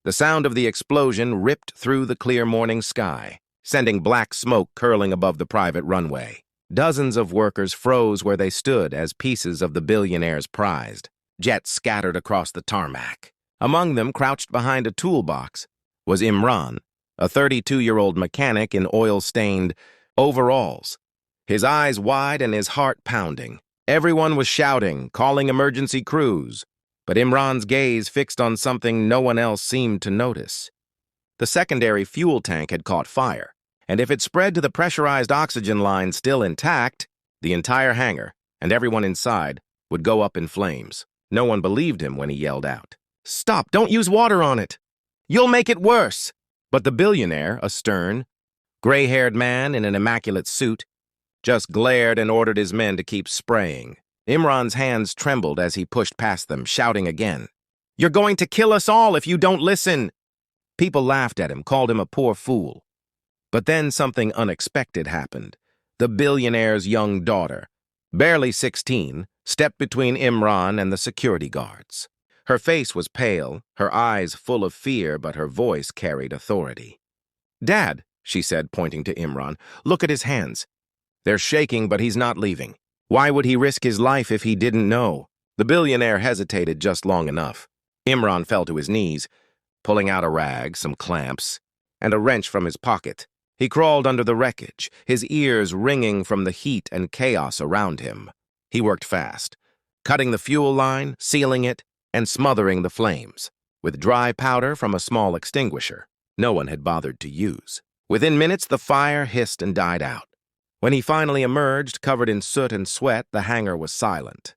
The sound of the explosion ripped through the clear morning sky, sending black smoke curling above the private runway. Dozens of workers froze where they stood as pieces of the Billionaire's prized. Jets scattered across the tarmac. Among them, crouched behind a toolbox, was Imran, a 32-year-old mechanic in oil-stained overalls. His eyes wide and his heart pounding. Everyone was shouting, calling emergency crews. But Imran's gaze fixed on something no one else seemed to notice. The secondary fuel tank had caught fire, and if it spread to the pressurized oxygen line still intact, the entire hangar and everyone inside would go up in flames. No one believed him when he yelled out, "Stop! Don't use water on it! You'll make it worse!" But the billionaire, a stern, gray-haired man in an immaculate suit, just glared and ordered his men to keep spraying. Imran's hands trembled as he pushed past them, shouting again, "You're going to kill us all if you don't listen!" People laughed at him, called him a poor fool. But then something unexpected happened. The billionaire's young daughter, barely 16, stepped between Imran and the security guards. Her face was pale, her eyes full of fear, but her voice carried authority. "Dad," she said, pointing to Imran, "look at his hands. They're shaking, but he's not leaving. Why would he risk his life if he didn't know?" The billionaire hesitated just long enough. Imran fell to his knees, pulling out a rag, some clamps, and a wrench from his pocket. He crawled under the wreckage, his ears ringing from the heat and chaos around him. He worked fast, cutting the fuel line, sealing it, and smothering the flames, with dry powder from a small extinguisher no one had bothered to use. Within minutes, the fire hissed and died out. When he finally emerged, covered in soot and sweat, the hangar was silent.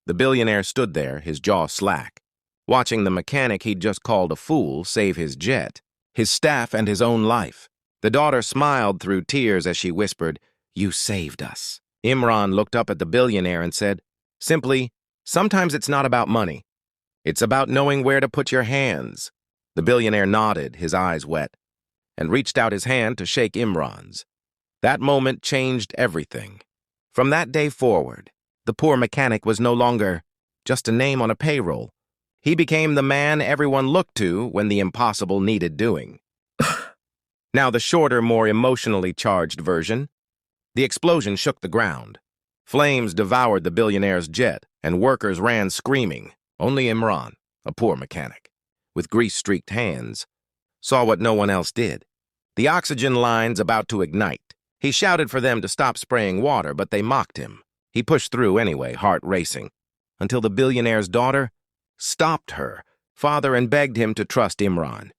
The billionaire stood there, his jaw slack, watching the mechanic he'd just called a fool save his jet, his staff, and his own life. The daughter smiled through tears as she whispered, "You saved us." Imran looked up at the billionaire and said, simply, "Sometimes it's not about money. It's about knowing where to put your hands." The billionaire nodded, his eyes wet, and reached out his hand to shake Imran's. That moment changed everything. From that day forward, the poor mechanic was no longer just a name on a payroll. He became the man everyone looked to when the impossible needed doing. Now the shorter, more emotionally charged version. The explosion shook the ground. Flames devoured the billionaire's jet, and workers ran screaming. Only Imran, a poor mechanic, with grease-streaked hands, saw what no one else did. The oxygen lines about to ignite. He shouted for them to stop spraying water, but they mocked him. He pushed through anyway, heart racing, until the billionaire's daughter stopped her father and begged him to trust Imran.